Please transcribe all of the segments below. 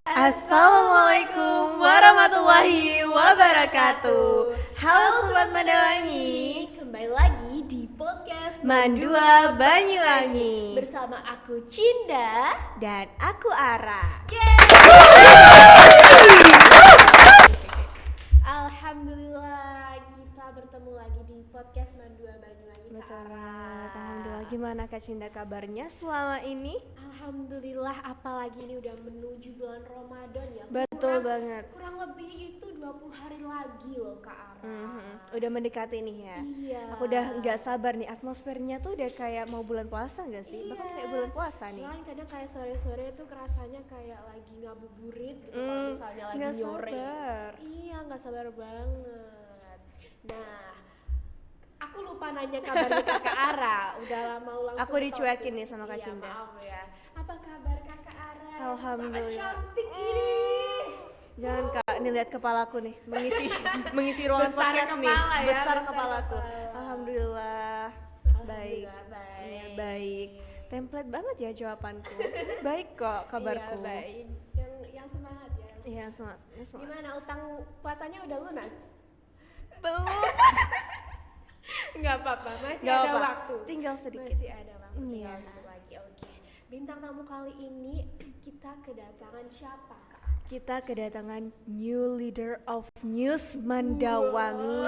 Assalamualaikum warahmatullahi wabarakatuh. Halo Sobat Mandawangi, kembali lagi di podcast Mandua Banyuwangi bersama aku Cinda dan aku Ara. Alhamdulillah kita bertemu lagi di podcast Mandua Banyuwangi. Betul. Alhamdulillah, gimana Kak Cinda kabarnya selama ini? Alhamdulillah, apalagi ini udah menuju bulan Ramadan ya. Betul banget. Kurang lebih itu 20 hari lagi loh Kak Ara. Udah mendekati nih ya. Iya. Aku udah nggak sabar nih, atmosfernya tuh udah kayak mau bulan puasa nggak sih? Bahkan kayak bulan puasa nih. Nah, kadang kayak sore-sore tuh kerasanya kayak lagi ngabuburit gitu kalau misalnya lagi nggak nyore. sabar. Iya, nggak sabar banget. Nah, aku lupa nanya kabarnya Kakak Ara. Udah lama langsung. Aku dicuekin nih sama Kak iya, Cinda. Maaf ya. Apa kabar Kakak Ara? Alhamdulillah. Sangat cantik ini. Jangan Kak, ini lihat kepalaku nih, mengisi ruangan Besar podcast nih. kepala ya, Besar besar kepalaku. kepala. Alhamdulillah. Baik. Alhamdulillah, baik. Iya, baik. Template banget ya jawabanku. Baik kok kabarku. Iya, baik. Yang semangat ya. Iya, semangat. Gimana utang puasanya udah lunas? Belum. Nggak apa-apa, masih Nggak ada apa. waktu. Tinggal sedikit. Masih ada waktu. Iya. Tinggal dikit lagi. Oke. Bintang tamu kali ini kita kedatangan siapa, Kak? Kita kedatangan new leader of News Mandawangi.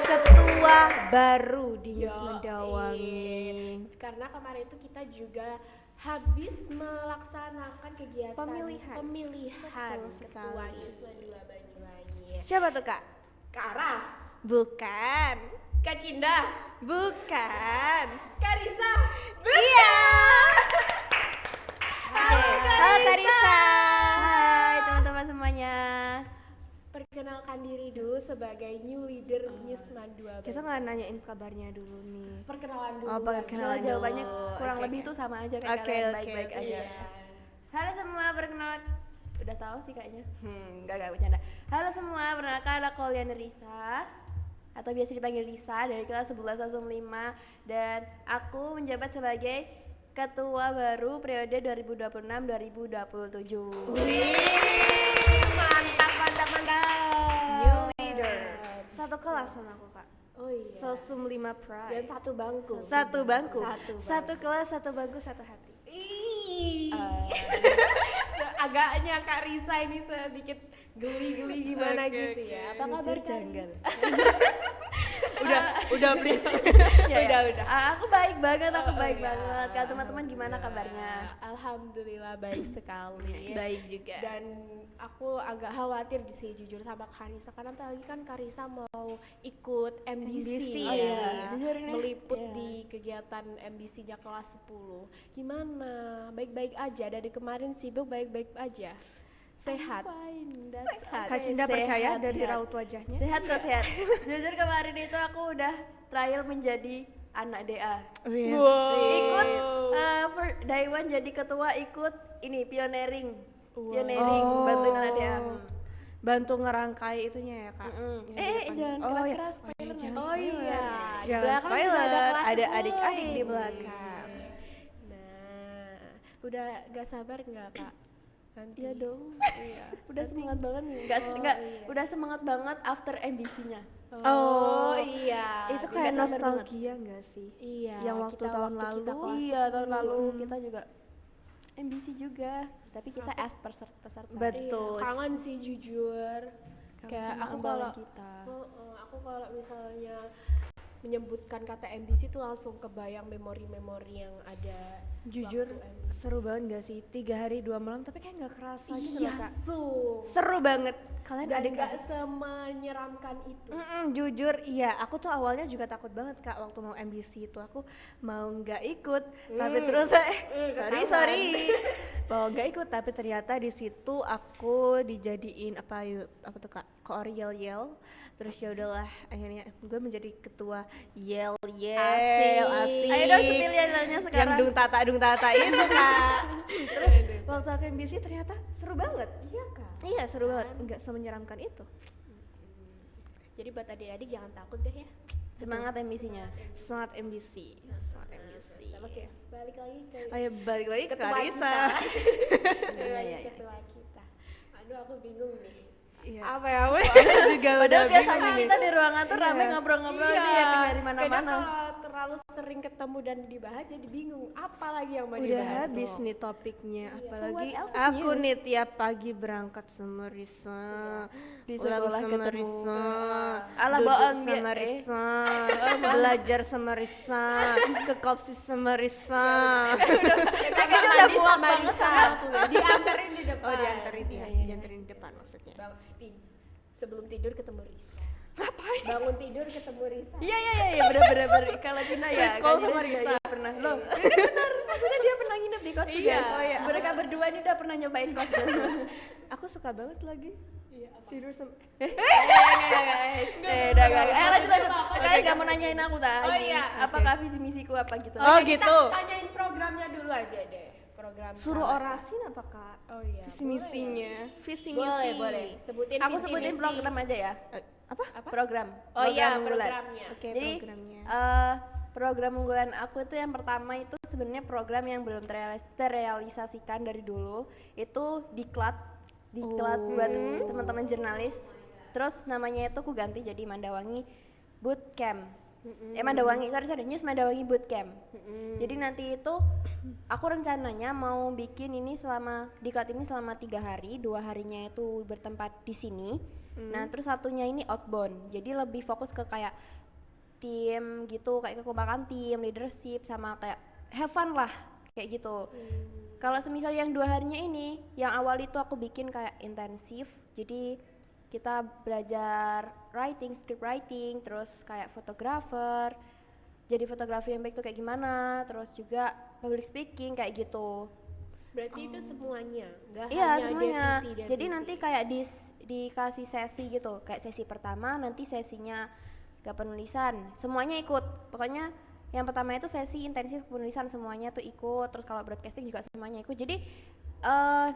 Ketua baru di News Mandawangi. Karena kemarin itu kita juga habis melaksanakan kegiatan Pemilihan. Betul Ketua sekali. News Mandua Banyuwangi. Siapa tuh Kak? Kak Ara, Bukan. Kak Cinda, Bukan. Kak Risa. Iya. Halo, Kak Halo Risa. Karisa. Hai teman-teman semuanya. Perkenalkan diri dulu sebagai new leader News Mandua. Kita nggak nanyain kabarnya dulu nih. Perkenalan dulu. Oh, perkenalan. Kalau dulu. jawabannya kurang Oke, lebih oke. itu sama aja kayak Oke, kalian oke, baik-baik oke. aja. Iya. Halo semua, perkenalkan. Udah tahu sih kayaknya. Enggak bercanda. Halo semua, perkenalkan aku Liana Risa atau biasa dipanggil Lisa dari kelas 1105 dan aku menjabat sebagai ketua baru periode 2026-2027. Mantap. New leader. Satu kelas sama aku Kak. Oh iya. Sosum 5 Dan Pride. satu bangku. Satu bangku. Satu bangku. Satu kelas, satu bangku, satu hati. Ih. Agaknya Kak Risa ini sedikit geli-geli gimana Oke, gitu oke. ya. Apa kabar Jujur Kak janggal. Risa? Udah please. Udah. Aku baik banget, aku Oh, baik iya. banget. Kalau teman-teman gimana kabarnya? Alhamdulillah baik sekali. Baik juga. Dan aku agak khawatir sih jujur sama Karisa karena tadi kan Karisa mau ikut MBC, MBC, ya. oh iya. Jujur ini, meliput iya. di kegiatan MBC-nya kelas 10. Gimana? Baik-baik aja dari kemarin sibuk baik-baik aja. Sehat. Fine, Kak Cinda percaya dari raut wajahnya? Sehat kok sehat. Jujur kemarin itu aku udah trial menjadi anak DA. Yes. Ikut for day one jadi ketua, ikut ini pioneering. Pioneering Oh. bantuin anak DA. Bantu ngerangkai itunya ya Kak. Jangan Oh, keras-keras iya. spoiler. Jangan Oh spoiler. iya, di Jangan belakang juga spoiler. ada kelas Ada 10 adik-adik di ini. belakang. Nah, udah gak sabar nggak Kak? Nanti. Iya dong. Iya. Udah semangat banget nih. Enggak Oh, enggak iya. udah semangat banget after MBC-nya. Oh, iya. Itu Nggak kayak sabar nostalgia nggak sih? Iya. Yang waktu kita tahun kita lalu. kelas Iya, tahun 10. lalu kita juga MBC juga. Tapi kita as peserta. Betul. Iya, kangen sih jujur. Kayak sama aku ambalan kalau kita. aku kalau misalnya menyebutkan kata MBC itu langsung kebayang memori-memori yang ada. Jujur waktu MBC. seru banget gak sih? 3 hari 2 malam tapi kayak gak kerasa gitu Iya, loh Kak. Su. Seru banget. Kalian Dan ada nggak semenyeramkan itu. jujur iya, aku tuh awalnya juga takut banget Kak waktu mau MBC itu. Aku mau nggak ikut, tapi terus sorry mau nggak ikut, tapi ternyata di situ aku dijadiin apa tuh Kak, koor yel. Terus ya udahlah, akhirnya gue menjadi ketua yel asik. Ayo dong spill yelnya Yang sekarang. dung tata itu Kak. Terus waktu aku MBC ternyata seru banget. Iya Kak. Iya seru banget, nggak semenyeramkan itu. Jadi buat adik-adik jangan takut deh ya. Semangat MBC-nya. Semangat MBC. Semangat MBC. Oke, balik lagi ke Ayo balik lagi ke Ketua Karisa. kita. sebagai iya. ketua kita. Aduh aku bingung nih. Iya. Apa ya? Aku juga udah Padahal biasanya bingung ini. kita di ruangan tuh rame Iya. ngobrol-ngobrol Iya. nih ya dari Kadang mana-mana. kalau terlalu sering ketemu dan dibahas jadi bingung apa lagi yang mau Udah dibahas. habis tuh. nih topiknya, So apalagi what else is aku news? nih tiap pagi berangkat sama Risa, Di pulang sekolah sama ketemu. Risa, Alah, duduk bohong dia, sama eh. Risa, belajar sama Risa, ke kopsi sama Risa. Kayaknya udah muak banget sama aku. Dianterin di depan. Oh dianterin ya, Iya. dianterin di depan maksudnya. Sebelum tidur ketemu Risa. Ngapain? Bangun tidur ketemu Risa. Iya bener. Kalau Cina ya, Call Kak sama Cina juga Risa. iya pernah. Loh, benar. Maksudnya dia pernah nginep di kosku Iya, guys. oh iya. Mereka berdua ini udah pernah nyobain kos gue. Aku suka banget lagi tidur sama. Udah gak. Lanjut. Apa-apa. Kalian gak mau nanyain aku tadi. Oh iya, Apakah visi misiku apa gitu? Oh Kita gitu. tanyain programnya dulu aja deh. Program Suruh Kalasa. orasin apa kak? Oh iya. Visi misinya, visi misi. Boleh. Sebutin Aku visi sebutin misi. program aja ya. Apa? Program. Oh iya, unggulan. programnya. Oke Jadi programnya. program unggulan aku itu yang pertama itu sebenarnya program yang belum terrealisasikan dari dulu. Itu diklat buat teman-teman jurnalis. Terus namanya itu aku ganti jadi Mandawangi Bootcamp. Mandawangi, sorry, News Mandawangi Bootcamp. Jadi nanti itu aku rencananya mau bikin ini diklat ini selama 3 hari, 2 harinya itu bertempat di sini. Nah terus satunya ini outbound, jadi lebih fokus ke kayak tim gitu, kayak kekompakan tim, leadership, sama kayak have fun lah, kayak gitu. Kalau semisal yang 2 harinya ini, yang awal itu aku bikin kayak intensif, jadi kita belajar writing, script writing, terus kayak fotografer, jadi fotografer yang baik tuh kayak gimana, terus juga public speaking kayak gitu. Berarti itu semuanya, nggak Iya hanya semuanya. divisi. Jadi nanti kayak dikasih sesi gitu, kayak sesi pertama, nanti sesinya ke penulisan, semuanya ikut. Pokoknya yang pertama itu sesi intensif penulisan, semuanya tuh ikut. Terus kalau broadcasting juga semuanya ikut. Jadi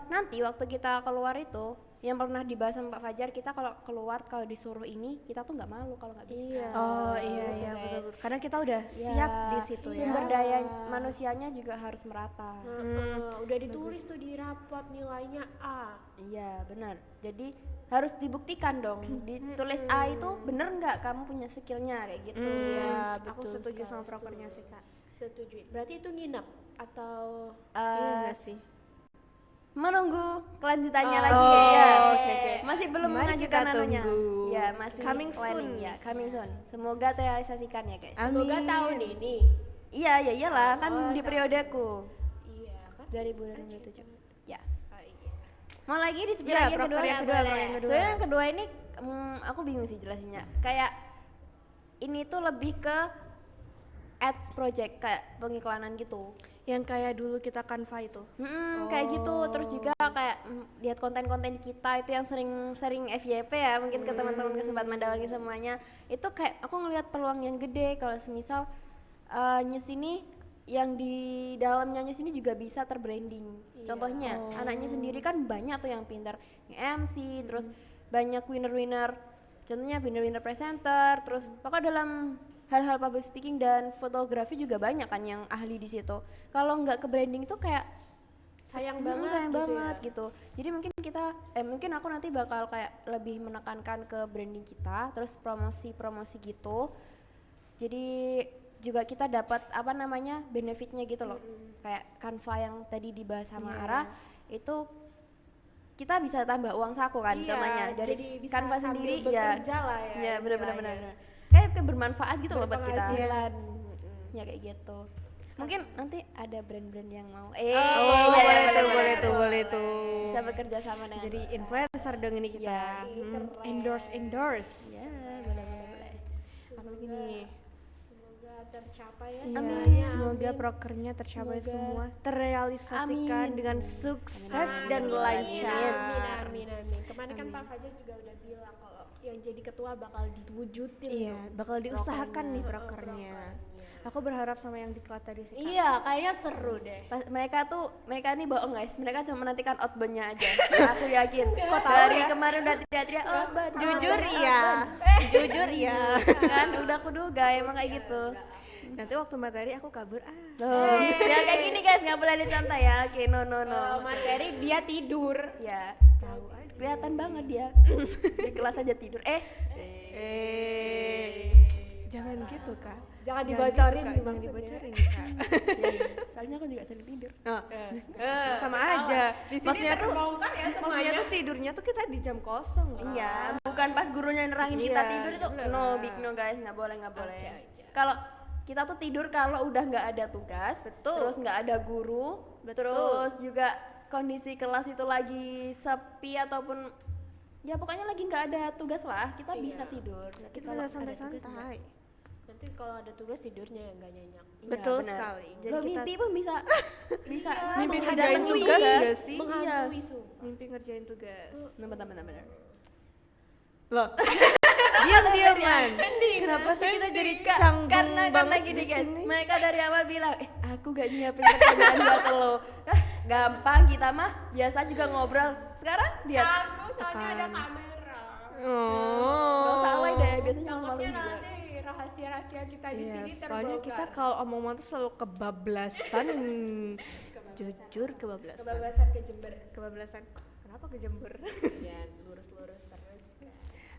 nanti waktu kita keluar itu, yang pernah dibahas sama Pak Fajar, kita kalau keluar kalau disuruh ini, kita tuh nggak malu kalau nggak bisa. Iya. Oh Gitu, iya guys. betul. Karena kita udah Ya, siap di situ ya. Sumber daya manusianya juga harus merata. Udah ditulis tuh di rapot nilainya A. Iya benar. Jadi harus dibuktikan dong. Ditulis A itu bener nggak kamu punya skillnya kayak gitu. Iya, Aku betul setuju sekali, sama prokernya sih kak. Setuju. Berarti itu nginep atau Iya enggak sih? Menunggu kelanjutannya lagi Oh, ya. oke. Masih belum Mari mengajukan kita anunya. tunggu. Ya, masih Coming planning soon. ya, coming soon. Semoga terrealisasikan ya, guys. semoga Amin. tahun ini? Iya, ya iyalah kan di periodeku Iya kan? 2027. Yes. Oh, iya. Mau lagi di Iya, yang kedua? proker yang kedua, boleh. proker yang kedua. Soalnya yang kedua ini aku bingung sih jelasinnya. Kayak ini tuh lebih ke ads project, kayak pengiklanan gitu. Yang kayak dulu kita Canva itu. Kayak gitu. Terus juga kayak lihat konten-konten kita itu yang sering FYP ya, mungkin ke teman-teman ke Sobat Mandawangi semuanya. Itu kayak aku ngelihat peluang yang gede kalau semisal news ini yang di dalamnya news ini juga bisa terbranding. Contohnya anaknya sendiri kan banyak tuh yang pintar nge-MC, terus banyak winner-winner. Contohnya winner-winner presenter, terus pokoknya dalam hal-hal public speaking dan fotografi juga banyak kan yang ahli di situ. Kalau nggak ke branding tuh kayak Sayang banget sayang gitu banget ya. gitu. Jadi mungkin aku nanti bakal kayak lebih menekankan ke branding kita, terus promosi gitu. Jadi juga kita dapat benefitnya gitu loh. Kayak Canva yang tadi dibahas sama Ara itu kita bisa tambah uang saku kan Iya, contohnya jadi dari bisa Canva sambil sendiri bekerja lah ya ya benar-benar istilahnya. kayak bermanfaat gitu loh buat kita. Berpenghasilan. Ya kayak gitu. Mungkin nanti ada brand-brand yang mau. Oh, iya, boleh tuh. Bisa bekerja sama dengan Jadi influencer dong ini kita. Endorse. ya, boleh. Apalagi nih? Semoga tercapai ya. Iya, semuanya. semoga prokernya tercapai Semoga. semua, terrealisasikan Amin. dengan sukses dan Amin, lancar. Amin. Kemarin kan Pak Fajar juga udah bilang kalau yang jadi ketua bakal diwujudin. Iya, tuh bakal diusahakan nih prokernya. prokernya. Aku berharap sama yang diklat tadi sih. Kak. Iya, kayaknya seru deh. Mereka ini bohong guys, mereka cuma menantikan outbound-nya aja. Aku yakin. tahu Dari ya? kemarin udah teriak-teriak outbound. Jujur outbound, iya, outbound." jujur iya. Kan udah aku duga emang kayak gitu. Nanti waktu materi aku kabur Ya kayak gini guys, nggak boleh dicontoh ya. Oke, no. Materi dia tidur. Ya, tahu aja. Kelihatan banget dia. Di kelas aja tidur. Jangan gitu kak. Jangan dibocorin nih jangan maksudnya. dibocorin kak. Soalnya aku juga sering tidur. Sama aja. Di sini Maksudnya tuh terbongkar ya maksudnya semuanya. tuh tidurnya tuh kita di jam kosong. Iya, bukan pas gurunya nerangin kita Iya, tidur itu. bener. No, big no guys, nggak boleh. Aja. Kalau kita tuh tidur kalau udah nggak ada tugas, Betul. terus nggak ada guru, terus juga kondisi kelas itu lagi sepi ataupun ya pokoknya lagi nggak ada tugas lah, kita bisa tidur. Tapi Kita kalau bisa ada tugas nggak. santai-santai. Nanti kalau ada tugas tidurnya yang nggak nyenyak. Iya, Betul benar. sekali. Jadi Lo kita mimpi pun bisa bisa mimpi menghadapkan ngerjain tugas nggak sih? Menghantui sumpah. Mimpi ngerjain tugas. Benar. Loh. Diam-diaman. Kenapa sih kita jadi canggung karena banget gini di guys, sini? mereka dari awal bilang, aku gak nyiapin pertanyaan buat lo. Gampang, kita mah biasa juga ngobrol. Sekarang lihat. Aku soalnya ada kamera. Gak usah alay deh, biasanya Takutnya malu juga. nanti rahasia-rahasia kita di Iya, sini terbongkar. soalnya kita kalau omong-omong tuh selalu kebablasan. Jujur kebablasan. Kebebasan ke Jember. Kebablasan. Kenapa ke Jember? Ya lurus-lurus terus.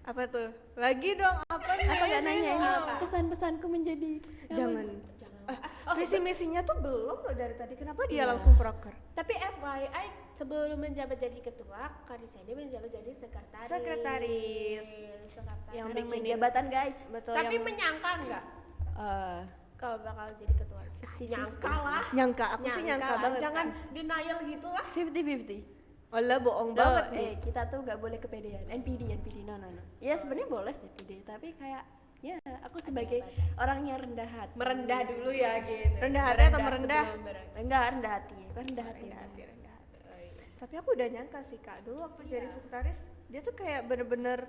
Apa tuh? Lagi dong, apa nih? Apa gak nanya ini? Apa? Pesan-pesanku menjadi Jangan. Jangan. Visi misinya tuh belum loh dari tadi. Kenapa dia Iya. langsung proker? Tapi FYI sebelum menjabat jadi ketua, Karisa ini menjabat jadi sekretaris. Sekretaris. Yang bikinin- bikinin jabatan guys. Betul. Tapi yang menyangka nggak Eh, kalau bakal jadi ketua? Nyangka lah. nyangka, aku sih nyangka lah. banget. Jangan Kak. denial gitu lah. 50-50. Olah bohong banget nih. Kita tuh gak boleh kepedean. NPD, no. Ya sebenarnya boleh sih PD, tapi kayak ya aku sebagai orang yang rendah hati. Merendah dulu ya gitu. Rendah hati atau merendah? sebelum berendah. Enggak, rendah hati. Kan rendah hati. Rendah hati. Tapi aku udah nyangka sih kak, dulu waktu jadi sekretaris dia tuh kayak bener-bener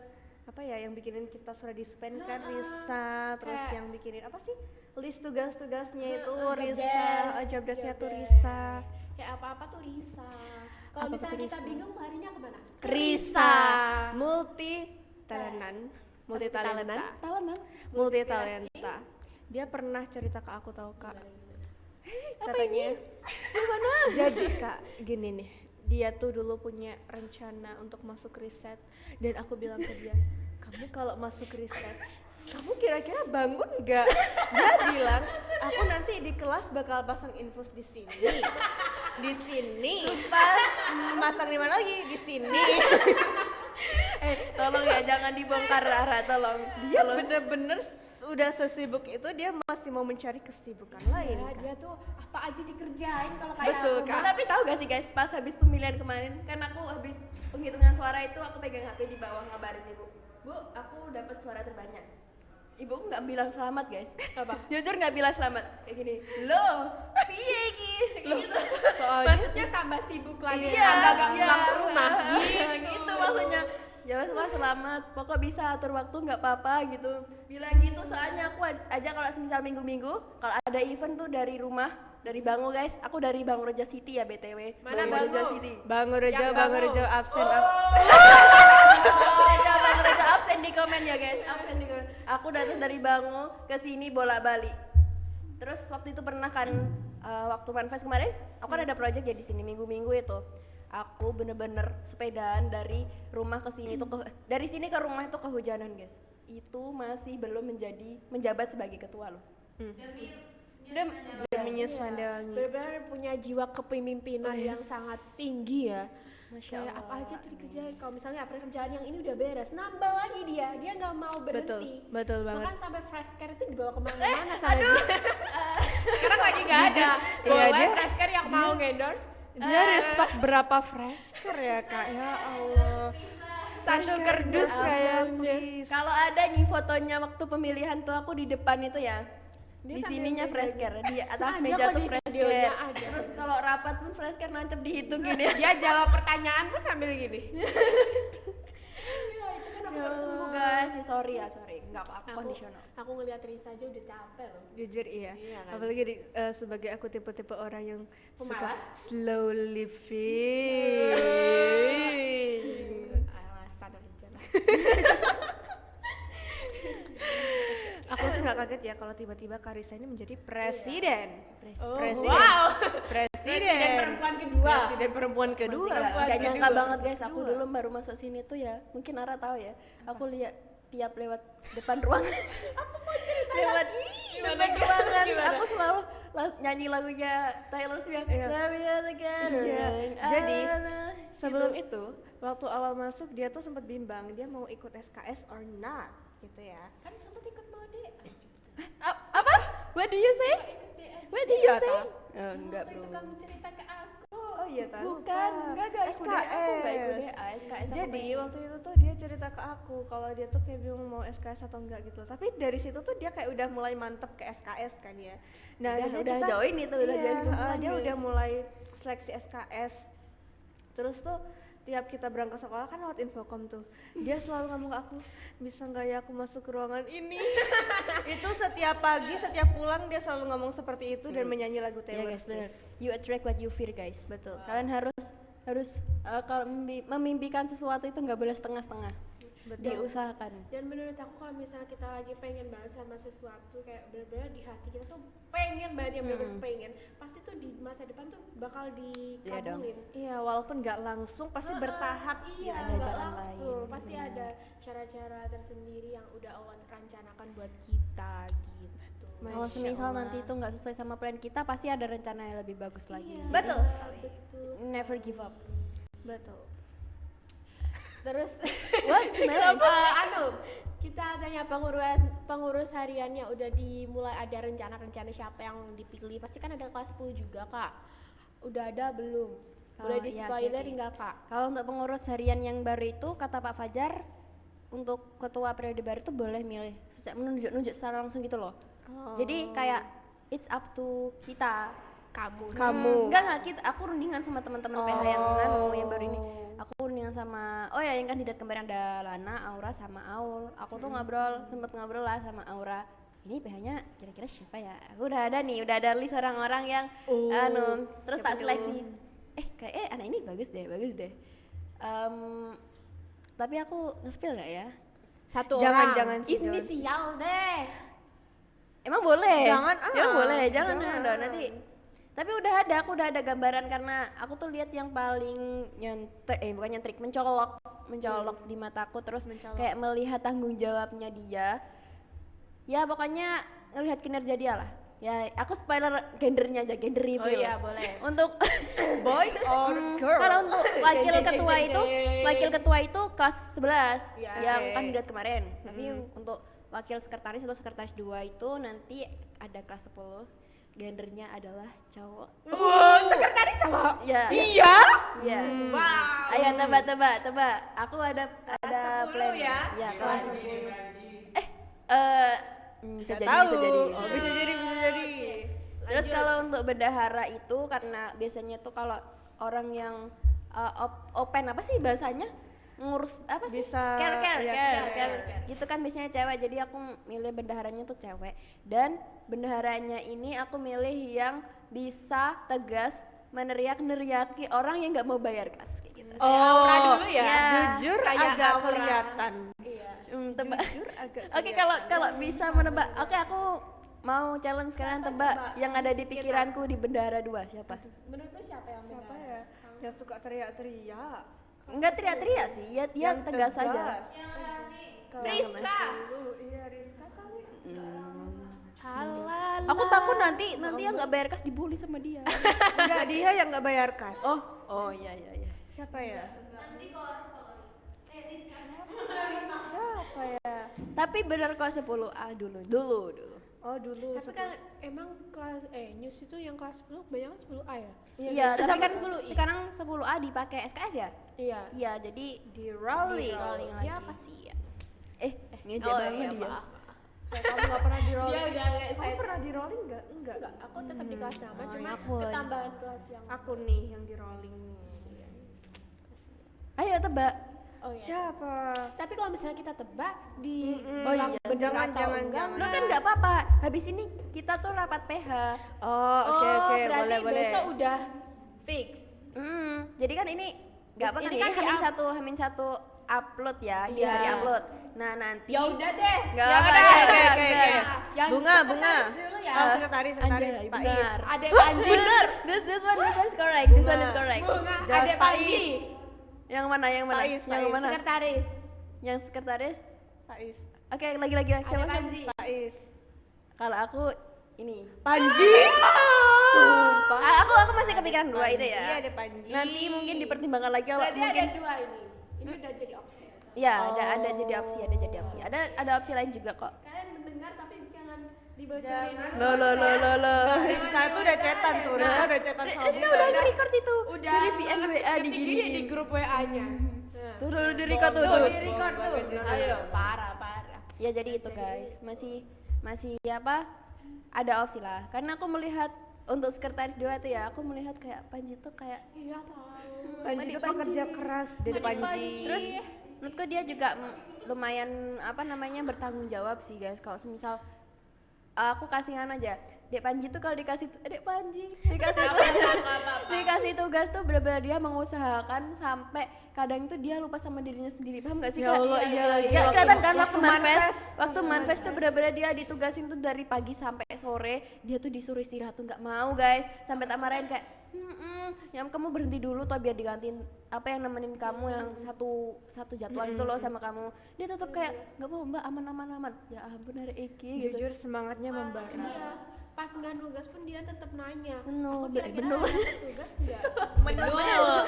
apa ya, yang bikinin kita surat dispen kan Risa, terus kayak- yang bikinin apa sih list tugas-tugasnya itu Job Risa, desk, job desknya job tuh desk. Risa. Kayak apa-apa tuh Risa. Kalau Apa misalnya tuh kita Risa? bingung larinya kemana? Risa, multi talentan, multi talenta, multi talenta. Dia pernah cerita ke aku tahu kak. Katanya, jadi kak gini nih, dia tuh dulu punya rencana untuk masuk riset dan aku bilang ke dia, kamu kalau masuk riset, kamu kira-kira bangun nggak? Dia bilang, aku nanti di kelas bakal pasang infus di sini, pasang di mana lagi? Di sini. Tolong ya jangan dibongkar Rara, tolong. Dia bener-bener udah sesibuk itu dia masih mau mencari kesibukan lain. Ya, Kak. dia tuh apa aja dikerjain kalau kayak Betul, aku. Kak. Tapi tahu gak sih guys, pas habis pemilihan kemarin, kan aku habis penghitungan suara itu aku pegang HP di bawah ngabarin ibu. Bu, aku dapat suara terbanyak. Ibu nggak bilang selamat guys. Apa? Jujur nggak bilang selamat. Kayak gini. Loh, piye iki? Kayak gitu. Soalnya Maksudnya tambah sibuk lagi. Iya, Agak iya. pulang ke rumah. Gitu maksudnya. Ya wes lah, selamat. Pokok bisa atur waktu nggak apa-apa gitu. Bilang gitu soalnya aku aja kalau misal minggu-minggu kalau ada event tuh dari rumah, dari Bango guys. Aku dari Bango Rejo City ya BTW. Mana Bango Rejo Bango? City. Bang Rejo, Yang Bang bangun. Rejo absen. Bang Rejo absen di komen ya guys. Absen di komen. Aku datang dari Bango ke sini bolak-balik. Terus waktu itu pernah kan waktu Manfest kemarin, aku kan ada project ya di sini minggu-minggu itu. Aku bener-bener sepedaan dari rumah ke sini tuh dari sini ke rumah itu kehujanan guys. Itu masih belum menjabat sebagai ketua loh. Demi Swandawangi. Benar-benar punya jiwa kepemimpinan yang sangat tinggi ya. Masya Kayak Allah. apa aja tuh dikerjain. Kalau misalnya pekerjaan yang ini udah beres, nambah lagi dia nggak mau berhenti. Betul banget. Bahkan sampai fresh care itu dibawa kemana-mana sama dia. Sekarang lagi nggak ada. Iya, Boleh dia- fresh care yang mau endorse. Dia restock berapa freshker ya kak? Ya Allah. Satu kerdus kayaknya. Kalau ada nih fotonya waktu pemilihan tuh aku di depan itu ya. Dia Di sambil sininya jaga-jaga. fresh care, di atas Ada meja kok tuh di fresh videonya care. ada. Terus kalau rapat pun fresh care nancep dihitung gini. Dia jawab pertanyaan pun sambil gini. Aku baru sembuh guys, ya sorry. Enggak aku kondisional. Aku ngeliat Risa aja udah capek loh. Jujur iya. Iya kan? Apalagi sebagai aku tipe-tipe orang yang suka Pemalas? slow living. Alasan aja lah. Aku sih nggak kaget ya kalau tiba-tiba Karisa ini menjadi presiden. Oh, Presiden. wow. Presiden. perempuan kedua. Presiden perempuan kedua. Gak nyangka banget guys, aku dulu baru masuk sini tuh ya, mungkin Ara tahu ya, aku lihat tiap lewat depan ruangan lewat depan ruangan aku selalu nyanyi lagunya Taylor Swift yang Love You Together. Iya. Jadi sebelum itu waktu awal masuk dia tuh sempat bimbang dia mau ikut SKS or not gitu ya. Kan sempat ikut mau DA. apa? What do you say? What do you say? Oh, enggak Waktu itu bro. kamu cerita ke aku. Oh iya tahu. Bukan, enggak ikut DA, aku enggak ikut SKS. DA, SKS aku Jadi pengen. waktu itu tuh dia cerita ke aku kalau dia tuh kayak bingung mau SKS atau enggak gitu. Tapi dari situ tuh dia kayak udah mulai mantep ke SKS kan ya. Nah, Udah akhirnya join itu, udah join kumpulan, dia guys. udah mulai seleksi SKS. Terus tuh tiap kita berangkat sekolah kan lewat infokom tuh. Dia selalu ngomong ke aku, bisa nggak ya aku masuk ke ruangan ini? Itu setiap pagi, setiap pulang dia selalu ngomong seperti itu dan menyanyi lagu Iya Taylor guys, Swift. bener. You attract what you fear guys. Betul. Kalian harus kalau memimpikan sesuatu itu nggak boleh setengah-setengah. Diusahakan. Dan menurut aku kalau misalnya kita lagi pengen banget sama sesuatu kayak benar-benar di hati kita tuh pengen banget yang benar-benar pengen, pasti tuh di masa depan tuh bakal dikabulin. Iya, walaupun nggak langsung pasti bertahap. Iya, ada nggak jalan langsung. lain, Pasti benar. ada cara-cara tersendiri yang udah Allah rencanakan buat kita gitu. Kalau Masya semisal Allah. nanti itu nggak sesuai sama plan kita, pasti ada rencana yang lebih bagus lagi. Iya, Betul betul. Never give up. Betul. Terus Kenapa? kita tanya pengurus hariannya udah dimulai ada rencana-rencana siapa yang dipilih. Pasti kan ada kelas 10 juga, Kak. Udah ada belum? Boleh Oh, di iya, spoiler oke. enggak, Kak? Kalau untuk pengurus harian yang baru itu, kata Pak Fajar, untuk ketua periode baru itu boleh milih menunjuk secara langsung gitu loh. Jadi kayak it's up to kita. Kamu. Enggak kita, aku rundingan sama teman-teman PH yang baru ini. Aku rundingan sama yang kandidat kemarin ada Lana, Aura sama Aul. Aku tuh sempet ngobrol lah sama Aura. Ini PH-nya kira-kira siapa ya? Aku udah ada list orang-orang yang terus tak seleksi. Anak ini bagus deh. Tapi aku nge-spill nggak ya? Satu Jangan, orang. jangan sih, jangan Inisial deh. Emang boleh? Jangan, Emang boleh, jangan. jangan. Nanti. Tapi aku udah ada gambaran karena aku tuh lihat yang paling mencolok di mataku, terus kayak melihat tanggung jawabnya dia. Ya pokoknya ngelihat kinerja dia lah. Ya aku spoiler gendernya aja, gender review. Oh iya, boleh. Untuk Boy or girl? kalau untuk wakil Jeng, ketua itu kelas 11 Ya, yang oke. kandidat kemarin. Tapi untuk wakil sekretaris atau sekretaris 2 itu nanti ada kelas 10. Gendernya adalah cowok. Sekretaris cowok. Ya. Iya. Iya. Wow. Ayo tebak. Aku ada 10 plan. ya? Ya, kelas 10. Bisa Nggak jadi, tahu. bisa jadi. Oh, bisa jadi. Terus kalau untuk bendahara itu karena biasanya tuh kalau orang yang open apa sih bahasanya? Ngurus apa sih? Bisa, care. care. Gitu kan biasanya cewek. Jadi aku milih bendaharanya tuh cewek. Dan bendaharanya ini aku milih yang bisa tegas meneriaki orang yang nggak mau bayar kas kayak gitu. Aura dulu ya. Ya. Jujur Kayak agak Aura. kelihatan. Iya. Tebak. Agak Oke, kalau bisa menebak. Oke, aku mau challenge kalian tebak yang ada di pikiranku di bendahara 2 siapa? Menurutmu siapa yang Siapa benar? ya? Yang suka teriak-teriak. Enggak teriak-teriak sih, ya dia Yang tegas aja. Rizka. Iya, Rizka kali. Halal. Aku takut nanti yang nggak bayar kas dibully sama dia. Enggak, dia yang nggak bayar kas. Oh iya. Siapa ya? Siapa ya? Tapi bener kok 10A dulu. Oh dulu. Tapi kan emang kelas news itu yang kelas 10 banyak kan 10A ya? Iya, tapi sampai kan 10I. sekarang 10A dipakai SKS ya? Iya. Iya, jadi di rolling. rolling lagi. Dia apa sih ya? Ngejek Oh, banget iya, dia. maaf. Kamu nggak pernah di rolling? Dia udah nggak Kamu pernah di rolling nggak? Enggak. Enggak, aku tetap di kelas sama, Oh, cuma aku. ketambahan kelas yang Aku nih yang di rolling. Ayo tebak. Oh iya. Siapa? Tapi kalau misalnya kita tebak di Oh iya, jangan, jangan. Lu kan nggak apa-apa. Habis ini kita tuh rapat PH. Oh, oke, berarti boleh. besok udah fix. Jadi kan ini nggak apa kan Ini ini kan hamin satu upload ya di Iya. hari upload. Nah nanti Ya udah deh. nggak Ya apa-apa, udah, ya, oke, ya, oke, udah. oke. Yang Bunga. sekretaris dulu ya. Oh, sekretaris Anjay, Pak Is. benar. Adek Panji. Bener, this one is correct, this one is correct. Bunga, Just adek Pak Panji. Yang mana? Pak Is, Pak Yang Is. mana? Sekretaris. Yang sekretaris? Pak Is. Oke, lagi Adek siapa? Panji. Pak Is. Kalau aku ini. Panji. Sumpah. Aku masih kepikiran dua itu ya. Iya, ada Panji. Nanti mungkin dipertimbangkan lagi kalau Berarti mungkin. ada dua ini. Ini udah jadi opsi. Iya, ada jadi opsi, ada jadi opsi. Ada opsi lain juga kok. Kalian mendengar tapi jangan dibocorin. Lo. Rizka itu udah cetan tuh. Rizka udah cetan sama Rizka udah nge-record itu. Udah. Dari VN WA Di diginiin. grup WA-nya. Tuh di record tuh. Tuh, di record tuh. Ayo, parah. Ya jadi itu guys, masih apa? Ada opsi lah. Karena aku melihat untuk sekretaris 2 tuh ya, aku melihat kayak Panji tuh kayak Iya tahu. Panji itu pekerja keras dari Panji. terus menurutku dia juga lumayan apa namanya bertanggung jawab sih guys. Kalau semisal aku kasihan aja Dek Panji tuh kalau dikasih Dek Panji dikasih tugas tuh bener-bener dia mengusahakan sampai kadang tuh dia lupa sama dirinya sendiri, paham gak sih? Ya Kak? Allah, iya lagi. Ya, kelihatan kan waktu Waktu manfest, manfest. waktu manfest tuh bener-bener dia ditugasin tuh dari pagi sampai sore, dia tuh disuruh istirahat tuh nggak mau guys, sampai tak marahin kayak yang kamu berhenti dulu toh biar digantiin apa yang nemenin kamu yang satu jadwal itu loh sama kamu. Dia tetap kayak nggak apa Mbak, aman. Ya ampun hari Iki gitu. Jujur semangatnya membara. Iya. Pas nggak nugas pun dia tetap nanya. Bener, Aku kira-kira bener. ada tugas nggak? Betul.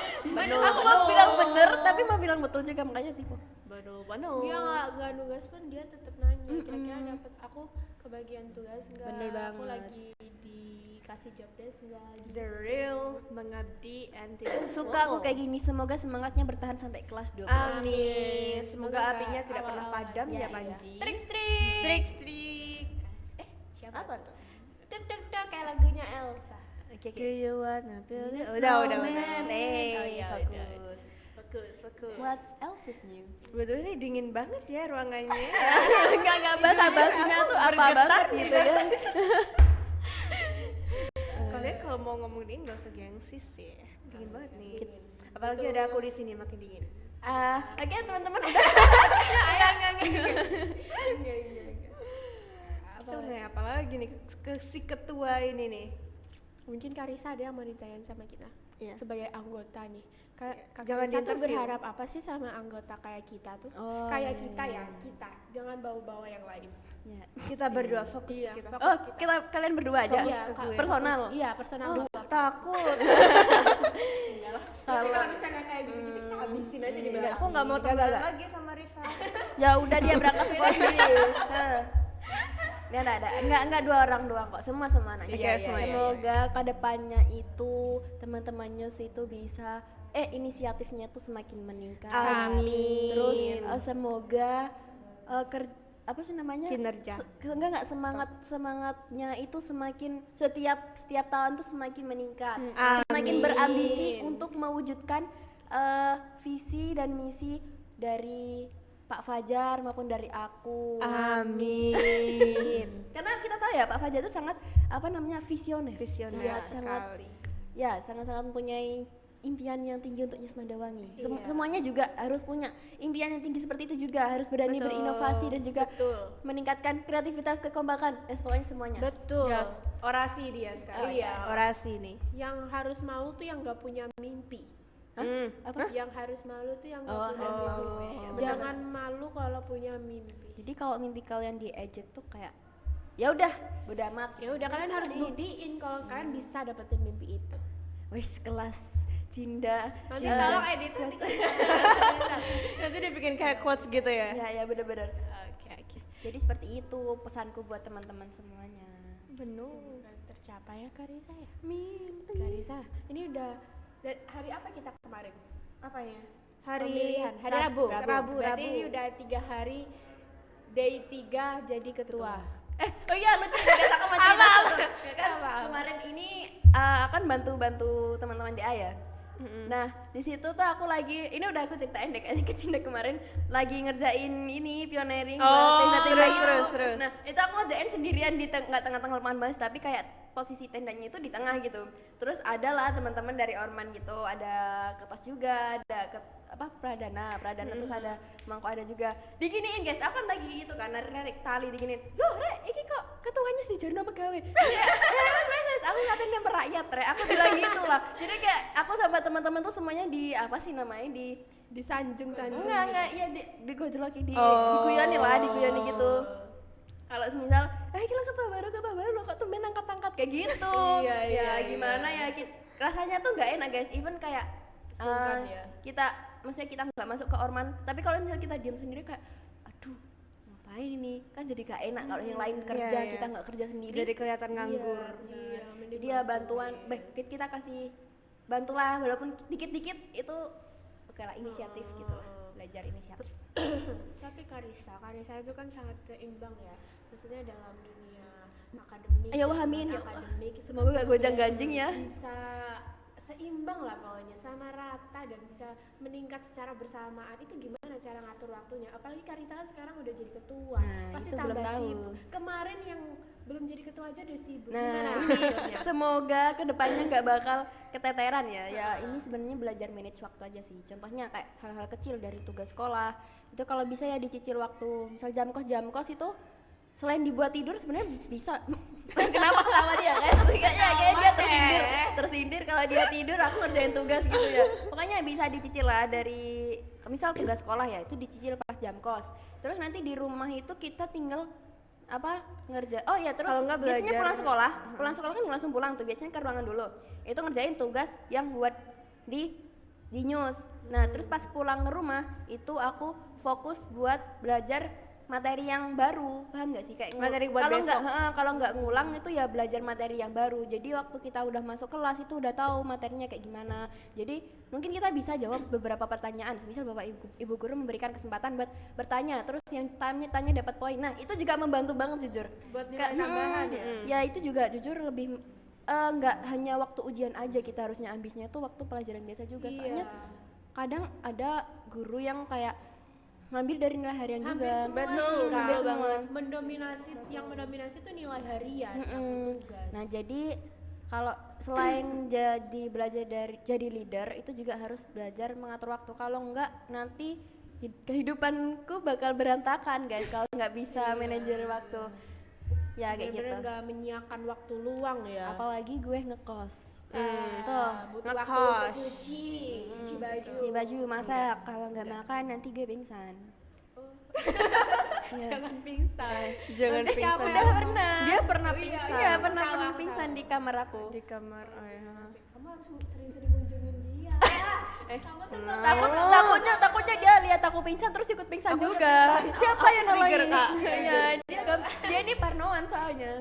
Aku mau bilang bener tapi mau bilang betul juga makanya tipe. Betul. Dia nggak nugas pun dia tetap nanya. Kira-kira dapat aku kebagian tugas nggak? Bener Aku banget. lagi dikasih job desk nggak? Gitu. The real mengabdi and tidak Suka aku kayak gini, semoga semangatnya bertahan sampai kelas 12. Amin. Semoga Semoga apinya tidak pernah awal-awal. padam ya Ya, Panji. Strik. Strik. Siapa? Apa tuh? Dek kayak lagunya Elsa. Oke. Do you wanna build This it? Udah. moment. Hey, Oh, iya, fokus. Fokus. What else is new? Betul ini dingin banget ya ruangannya. Enggak basa-basinya tuh apa banget gitu ya. Kalian kalau mau ngomong dingin gak usah gengsi sih. Dingin banget nih. Apalagi ada aku di sini makin dingin. Oke teman-teman udah. Kita nanya apa lagi nih ke si ketua ini nih. Mungkin Karisa ada yang mau ditanyain sama kita. Iya. Sebagai anggota nih. Kak Jangan Karisa tuh di-interview. berharap apa sih sama anggota kayak kita tuh? Oh, kayak iya, kita iya. ya, kita. Jangan bawa-bawa yang lain. Ya. Kita berdua fokus Iya, ke kita. fokus. Oh, kalian berdua aja. Iya, ke Kak, gue. Personal. fokus. Iya, personal Oh, dua. takut. Tapi kalau misalnya kayak gitu-gitu kita habisin aja di belakang. Aku nggak mau Enggak, temenan enggak. lagi sama Risa. Ya udah dia berangkat sekolah sendiri. Nah, enggak 2 orang doang kok, semua anaknya. Iya, semua, iya, Semoga kedepannya itu teman-temannya itu bisa inisiatifnya tuh semakin meningkat. Amin. Terus semoga apa sih namanya? Kinerja. Enggak semangatnya itu semakin setiap tahun tuh semakin meningkat. Semakin Amin. berambisi untuk mewujudkan visi dan misi dari Pak Fajar maupun dari aku. Amin. Karena kita tahu ya Pak Fajar itu sangat visioner. Visioner sangat sekali. ya sangat mempunyai impian yang tinggi untuk Yusma Dawangi. Iya. Semuanya juga harus punya impian yang tinggi seperti itu juga, harus berani Betul. berinovasi dan juga Betul. meningkatkan kreativitas, kekompakan, pokoknya semuanya. Betul. Yes. Orasi dia sekarang. Iya. Orasi nih. Yang harus malu tuh yang nggak punya mimpi. Apa? Yang harus malu tuh yang nggak Oh, punya harus mimpi. malu. Jangan malu kalau punya mimpi. Jadi kalau mimpi kalian diejek tuh kayak ya udah amat. Ya udah kalian harus buktiin kalau kalian bisa dapetin mimpi itu. Wis kelas Cinda. Nanti tolong edit. Nanti dibikin kayak quotes gitu ya. Ya bener-bener. Oke. Jadi seperti itu pesanku buat teman-teman semuanya. Benar. Semoga tercapai ya Karisa ya. Amin. Karisa, ini udah hari apa kita kemarin? Apanya? Pemilihan. Hari Rabu. Rabu. Berarti ini udah 3 hari. Day 3 jadi ketua. Oh iya lucu juga aku mau cerita. Ya kan kemarin ini akan bantu teman-teman DA ya. Nah di situ tuh aku lagi ini udah aku ceritain deh kayaknya ke Cinda kemarin lagi ngerjain ini pioneering buat tenda-tenda gitu. terus. Nah itu aku ngerjain sendirian di nggak tengah-tengah lapangan bahas tapi kayak posisi tendanya itu di tengah gitu. Terus ada lah teman-teman dari orman gitu, ada ketos juga, ada pradana terus ada mangko ada juga. Diginiin guys, aku kan lagi gitu kan narik tali diginiin. Loh, Rek, iki kok ketuanya sih nama gawe. Wes, aku ngatain dia merakyat, Rek. Aku bilang gitu lah. Jadi kayak aku sama teman-teman tuh semuanya di apa sih namanya Disanjung enggak, iya digojloki diguyani gitu. Kalau semisal, gila kata baru lo kok tumben angkat-angkat kayak gitu. Iya, gimana ya, rasanya tuh nggak enak guys, even kayak Sungkan ya. maksudnya kita nggak masuk ke orman, tapi kalau misalnya kita diam sendiri kayak, aduh ngapain ini, kan jadi gak enak kalau yang lain kerja, iya. kita nggak kerja sendiri. Jadi kelihatan nganggur. Iya, mending Dia bantuan, kita kasih bantulah walaupun dikit-dikit itu oke lah, inisiatif gitu lah, belajar inisiatif. Tapi Karisa itu kan sangat seimbang ya, maksudnya dalam dunia akademik. Ayo wahamin, ya. Akademik itu Semoga kan gak gonjang-ganjing ya. Bisa seimbang lah pokoknya, sama rata dan bisa meningkat secara bersamaan. Itu gimana cara ngatur waktunya? Apalagi Karisa kan sekarang udah jadi ketua, Nah, pasti itu belum tambah tahu. sibuk. Kemarin yang belum jadi ketua aja udah sibuk. Nah, Gimana ini ngaturnya? semoga kedepannya nggak bakal keteteran ya. Ya ini sebenarnya belajar manage waktu aja sih. Contohnya kayak hal-hal kecil dari tugas sekolah itu kalau bisa ya dicicil waktu. Misal jam kos itu selain dibuat tidur sebenarnya bisa. Kenapa sama dia guys? Kayak dia tersindir kalau dia tidur aku ngerjain tugas gitu ya. Pokoknya bisa dicicil lah dari misal tugas sekolah ya itu dicicil pas jam kos. Terus nanti di rumah itu kita tinggal terus Kalau nggak biasanya belajar. pulang sekolah kan langsung pulang tuh, biasanya ke ruangan dulu itu ngerjain tugas yang buat di news. Nah terus pas pulang ke rumah itu aku fokus buat belajar materi yang baru, paham nggak sih, kayak Materi buat besok. kalau nggak ngulang itu ya belajar materi yang baru. Jadi waktu kita udah masuk kelas itu udah tahu materinya kayak gimana. Jadi mungkin kita bisa jawab beberapa pertanyaan. Misal bapak ibu guru memberikan kesempatan buat bertanya, terus yang tanya dapat poin. Nah itu juga membantu banget jujur. Buat nilai tambahan ya. Ya itu juga jujur lebih nggak hanya waktu ujian aja kita harusnya ambisnya tuh waktu pelajaran biasa juga. Soalnya kadang ada guru yang kayak ngambil dari nilai harian Hampir juga. semua Betul, sih, Kak. hampir semua. Yang mendominasi itu nilai harian atau tugas. Nah jadi kalau selain belajar jadi leader itu juga harus belajar mengatur waktu. Kalau enggak nanti kehidupanku bakal berantakan guys kalau nggak bisa manajer waktu. Ya kayak gitu. Bener-bener nggak menyiapkan waktu luang ya. Apalagi gue ngekos. Tuh, butuh waktu ngekos. untuk cuci baju. Di baju masak, kalau nggak makan nanti gue pingsan. Ya. Jangan pingsan. Jangan Nanti siapa pingsan. yang Udah pernah. Dia pernah Oh iya, pingsan. Iya pernah Tahu, pernah aku pingsan tahu. di kamar aku. Di kamar. Oh ya. Kamu harus sering-sering kunjungin dia. Kamu tuh Takutnya dia lihat aku pingsan terus ikut pingsan juga. Siapa yang Trigger, nolongin? Kak. Iya, dia ini parnoan soalnya.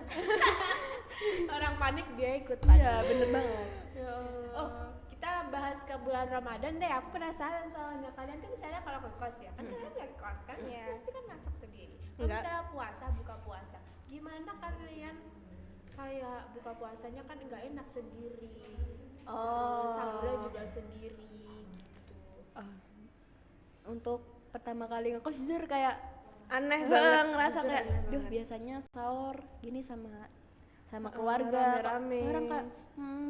orang panik dia ikut panik. Iya, bener banget. Oh, kita bahas ke bulan Ramadan deh. Aku penasaran soalnya kalian tuh misalnya kalau ke kos ya, kan kalian nggak kos kan? Pasti kan masak sendiri. Kalau Enggak. misalnya buka puasa, gimana kalian kayak buka puasanya kan nggak enak sendiri. Terus sahurnya juga sendiri gitu. Untuk pertama kali ngekos jujur kayak Aneh banget. ngerasa Jujur kayak aneh duh banget. biasanya sahur gini sama keluarga rame-rame. orang kayak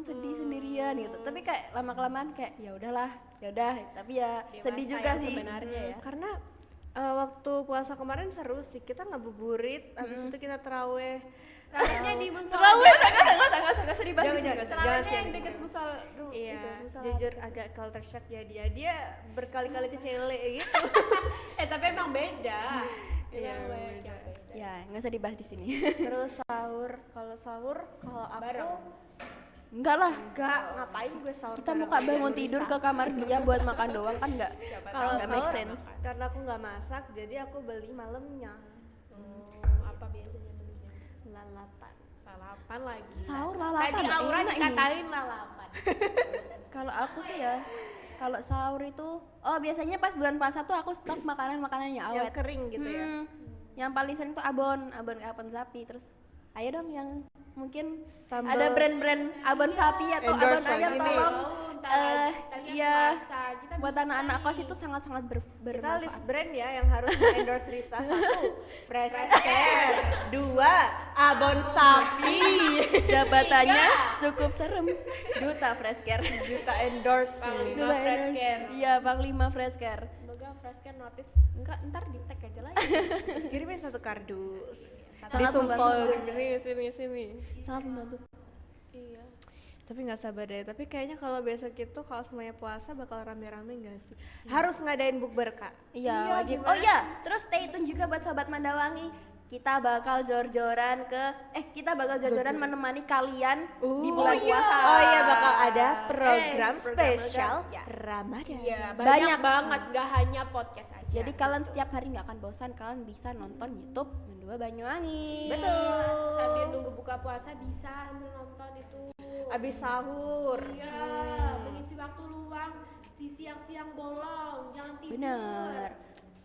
sedih sendirian gitu, tapi kayak lama kelamaan kayak ya udah tapi ya sedih Dewasa juga ya sih sebenarnya ya. Karena waktu puasa kemarin seru sih, kita ngabuburit, habis itu kita terawih. Rasanya di musola. terawih nggak sedih banget sih. Selama sih. yang deket musola Iya, itu, musola. jujur agak culture shock ya dia berkali-kali ke cele gitu. Tapi emang beda. Iya, Emang banyak beda. yang beda. Ya nggak usah dibahas di sini. Terus kalau sahur kalau aku Bareng. Enggak lah, enggak, ngapain gue sahur? kita bareng muka dia, bangun bisa. tidur ke kamar dia buat makan doang kan nggak Kalau nggak make sahur sense. karena aku nggak masak, jadi aku beli malamnya. Apa biasanya belinya? Lalapan. Lalapan lagi. Sahur lalapan Tadi Aura enak ini. dikatain lalapan. Kalau aku sih ya, kalau sahur itu, biasanya pas bulan puasa tuh aku stok makanan yang Yang awet. kering gitu ya. Yang paling sering tuh abon sapi. Terus ayo dong yang mungkin Sambal. ada brand-brand abon sapi atau abon Endorse ayam ini. tolong bentar lagi iya, puasa. Kita buat bisa anak-anak kos nih. itu sangat-sangat Kita list bermanfaat. brand ya yang harus endorse Risa. 1, Fresh Care. 2, Abon Sapi. Jabatannya cukup serem. Duta Fresh Care. Kita endorse. Panglima Duta Fresh endorse. Care. Iya, Panglima Fresh Care. Semoga Fresh Care notice. Enggak, ntar di tag aja lagi. Kirimin 1 kardus. Sangat Disumpel membantu. sini. Sangat membantu. Iya. Tapi nggak sabar deh. Tapi kayaknya kalau besok itu kalau semuanya puasa bakal rame-rame nggak sih? Harus ngadain bukber Kak. Iya, wajib. Oh iya, terus stay tune juga buat sobat Mandawangi. Kita bakal jor-joran menemani kalian di bulan puasa. Oh iya bakal ada program program spesial ya. Ramadan. Iya, Banyak. banyak banget, gak hanya podcast aja. Jadi kalian setiap hari nggak akan bosan, kalian bisa nonton YouTube Mendua Banyuwangi. Betul. sambil nunggu buka puasa bisa sambil nonton itu. Abis sahur. Iya, mengisi waktu luang di siang-siang bolong, jangan tidur. Bener.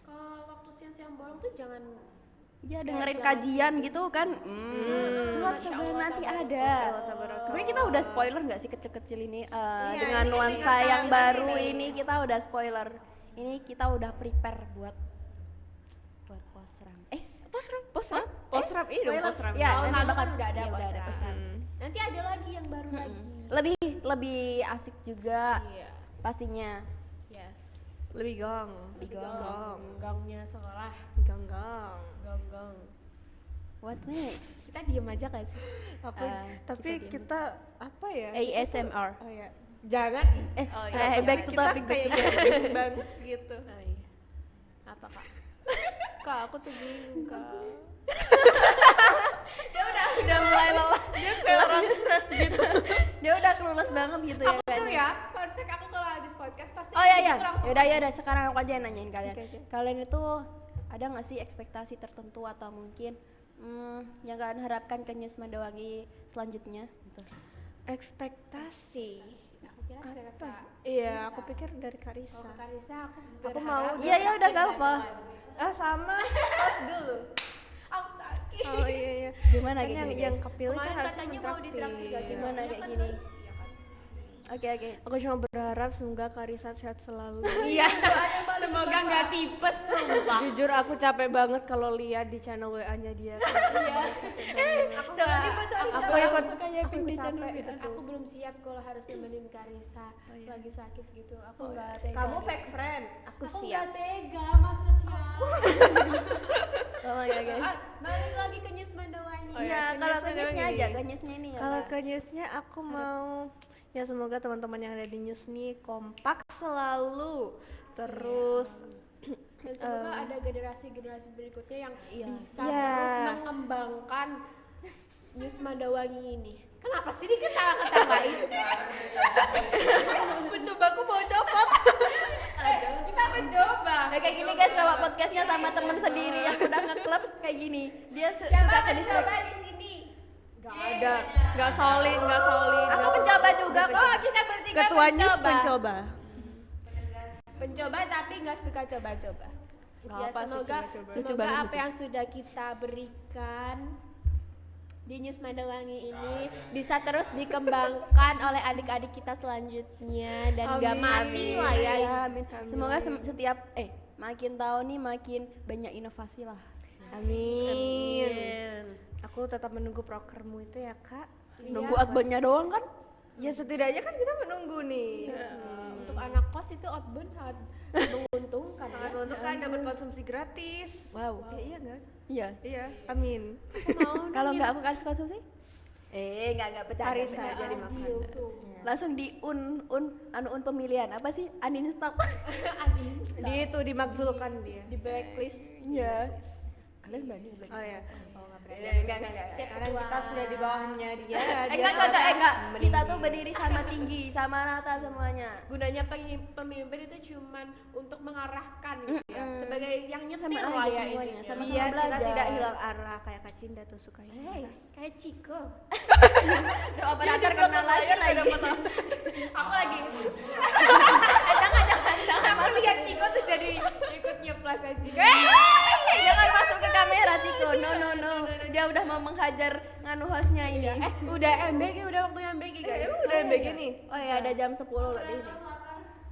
Kalau waktu siang-siang bolong tuh jangan. Iya, dengerin jangan kajian gitu kan. Coba Masya coba Allah, nanti tabarakallah. ada. Masya Allah, tabarakallah. Sebenarnya kita udah spoiler nggak sih kecil-kecil ini dengan ini nuansa tinggal yang tahu baru ini. ini kita udah spoiler. Ini kita udah prepare buat posram. Posram? Posram ini dong, spoiler. posram. Ya, Tahun nanti lalu bakal kan udah ada iya, posram. posram. Nanti ada lagi yang baru lagi. Lebih asik juga Iya. pastinya. Yes. Lebih gong. Gongnya sekolah. Gong. Gong. What's next? Kita diem aja gak sih? Apa? kita Tapi diam kita apa ya? ASMR. Oh ya. Jangan. Oh iya. Back to topic, back to kayak topic. banget gitu. Oh, iya. Apa kak? Kak aku tuh bingung kak. Dia udah mulai lelah. Dia kayak orang stres gitu. Dia udah kelulus banget gitu ya. Aku tuh kayaknya. ya, fun fact aku kalau habis podcast pasti. Oh iya iya. aku langsung Yaudah nangis. sekarang aku aja yang nanyain kalian. Oke. Kalian itu ada nggak sih ekspektasi tertentu atau mungkin yang kalian harapkan ke News Mandawangi selanjutnya? Gitu. Ekspektasi. Aku kira dari Apa? Kak. Iya, aku pikir dari Karisa. Kalau ke Karisa aku mau Iya iya udah gak apa. Sama. Pas dulu. Aku sakit. Oh iya. Gimana Kan kayak yang gini yang guys? kepilih kan Kemarin harusnya katanya mau ditraktir gak mentraktir. Gimana Ya kayak kan gini? harus- iya kan. Oke. Aku cuma berharap semoga Karisa sehat selalu. Iya. Semoga nggak tipes sumpah. Jujur aku capek banget kalau lihat di channel WA-nya dia. Iya. Aku ikut Yapin di channel capek. gitu. Aku belum siap kalau harus nemenin Karisa lagi sakit gitu. Aku nggak tega. Kamu fake friend, aku Aku siap. nggak tega maksudnya. Oh ya guys. Balik lagi ke News Mandawangi. Oh, Iya, ya, kalau ke ke newsnya newsnya gini. aja, ke newsnya ini ya. Kalau Kak. ke newsnya aku mau ya semoga teman-teman yang ada di news nih kompak selalu. Terus Dan semoga ada generasi-generasi berikutnya yang Iya. bisa Iya. terus mengembangkan News Mandawangi ini. Kenapa sih diketawa-ketawain? mencobaku mau copot. Kita mencoba. Ya kayak gini guys, kalau podcastnya sama temen sendiri yang udah ngeklub kayak gini, dia suka ke distract. di sini? Gak ada, gak solid. Aku mencoba juga kok. Oh, kita bertiga Ketua news mencoba. mencoba. Pencoba tapi nggak suka coba-coba. Nggak Ya apa sih semoga coba-coba. Lucu semoga banget, apa lucu. yang sudah kita berikan di News Mandawangi ini bisa terus dikembangkan oleh adik-adik kita selanjutnya dan nggak Amin. mati lah ya. Ya, amin. Semoga setiap makin tahun nih makin banyak inovasi lah. Amin. Aku tetap menunggu prokermu itu ya kak. Nunggu outboundnya doang kan? Ya setidaknya kan kita menunggu nih. Untuk anak kos itu outbound sangat menguntungkan. Sangat ya. untuk kan dapat konsumsi gratis. Wow. Iya nggak? Iya. Iya. Amin. Kalau nggak aku kasih konsumsi? Nggak bercanda. Karisa bercanda. jadi makan. Adil, sumpah. Langsung di un pemilihan apa sih? Uninstall. Uninstall. Di itu dimakzulkan dia. Di blacklist. Iya. Kalian berani Oh ya. Enggak. Sekarang kita sudah di bawahnya dia. Enggak. Kita tuh berdiri sama tinggi, sama rata semuanya. Gunanya pemimpin itu cuman untuk mengarahkan gitu ya. Sebagai yang nyetir Sama lah aja ya semuanya, intinya. sama-sama Iya, kita belajar. tidak hilang arah kayak Kak Cinda tuh sukanya. Kayak Ciko. Udah operator kenal lagi. Aku lagi. Jangan Aku lihat Ciko tuh jadi ikut nyeplas aja. Jangan masuk ke kamera Ciko. No. Dia udah mau menghajar menganu hostnya ini. Udah MBG, udah waktunya MBG guys. Udah MBG nih. Oh ya, ada jam 10 lebih nih.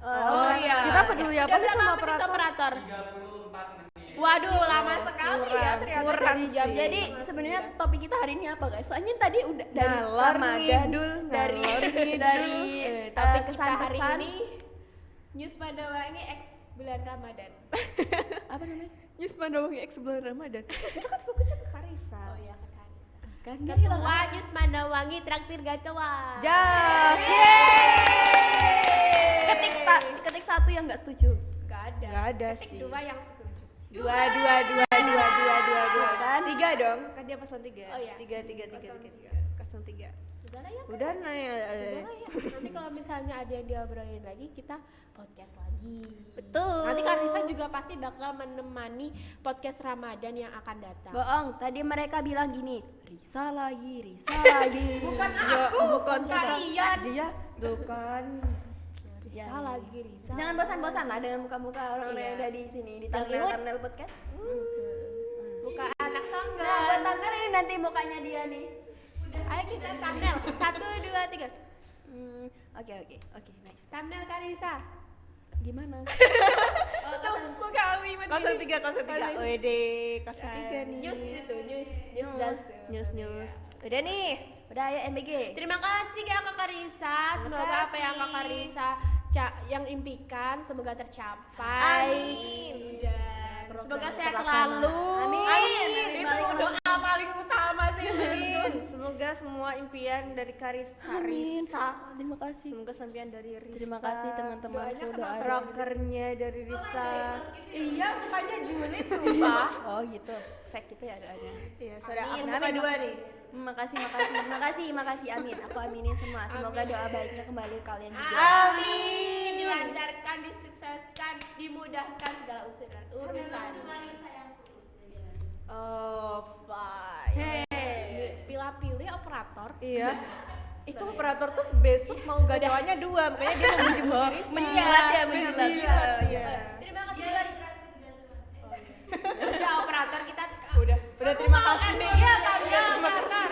Oh iya. Kita peduli apa sih sama operator? Waduh, lama sekali ya ternyata kurang dari jam. sih. Jadi sebenarnya topik kita hari ini apa guys? Soalnya tadi udah dari Ngalor Ramadan, ngidul, dari ngalor ngidul. dari Topik kita kesan-kesan. hari ini News Mandawangi X bulan Ramadan. Apa namanya? News Mandawangi X bulan Ramadan. Itu kan fokusnya ke Karisa. Oh iya, ke Karisa. Kan dia hilang. Ketua News Mandawangi traktir gacoan. Jas. Ketik satu yang nggak setuju. Gak ada. Nggak ada Ketik sih. 2 yang setuju. Dua. Kan? 3 dong. Kan dia paslon 3. Oh iya. 3. Paslon 3. Udah lah ya. Udah nah ya. Udah lah ya. Nanti kalau misalnya ada yang diobrolin lagi, kita podcast lagi. Betul. Nanti Karisa juga pasti bakal menemani podcast Ramadan yang akan datang. Bohong, tadi mereka bilang gini, Risa lagi. Bukan aku, bukan kalian. Dia bukan. Risa lagi, Risa. Jangan bosan-bosan lah dengan muka-muka orang yang ada di sini di thumbnail podcast. Bukan anak songgon. Nah, buat thumbnail ini nanti mukanya dia nih. Ayo kita thumbnail. 1, 2, 3. Oke, nice. Thumbnail Karisa. Gimana? Tuh, muka Awi begini. 03. Wede, 03 nih. News itu, news das. News. Udah nih. Udah ya MBG. Terima kasih ya Kak Karisa. Semoga apa yang Kak Karisa yang impikan semoga tercapai. Amin. Dan semoga sehat terlaksana. selalu. Amin. Itu doa paling utama sih. Amin. Semoga semua impian dari Karisa. Terima kasih. Semoga sampian dari Risa. Terima kasih teman-temanku doa. Prokernya dari Risa. Iya, bukannya julid sumpah. Oh gitu. Fake gitu ya doanya. Iya, sudah Amin. buka 2 nih. Makasih. Amin. Aku aminin semua. Semoga doa baiknya kembali ke kalian juga. Amin. Dilancarkan, disukseskan, dimudahkan segala urusan. Oh, fine. Pilih operator. Iya. Itu operator tuh besok mau gacoannya 2, makanya dia mau menjemput Risa. Menjilat ya, menjilat. Iya. Terima kasih buat udah operator kita. Udah terima kasih. MBG apa Iya, terima operator?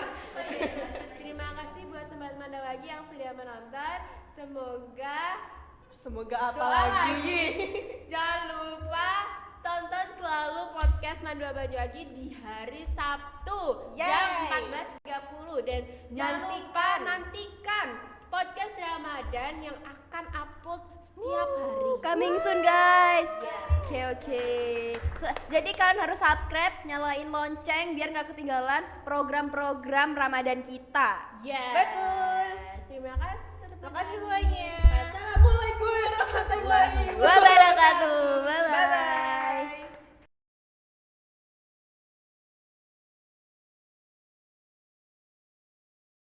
Terima kasih buat Sobat Mandawagi yang sudah menonton. Semoga apa Doa lagi? Jangan lupa tonton selalu podcast Mandua Banyuwangi di hari Sabtu jam 14.30 dan jangan lupa nantikan podcast Ramadan yang akan upload setiap hari. Coming soon guys. Oke. Jadi kalian harus subscribe, nyalain lonceng biar nggak ketinggalan program-program Ramadan kita. Yes. Betul. Terima kasih. Terima kasih semuanya. Assalamualaikum warahmatullahi Wabarakatuh. Bye bye.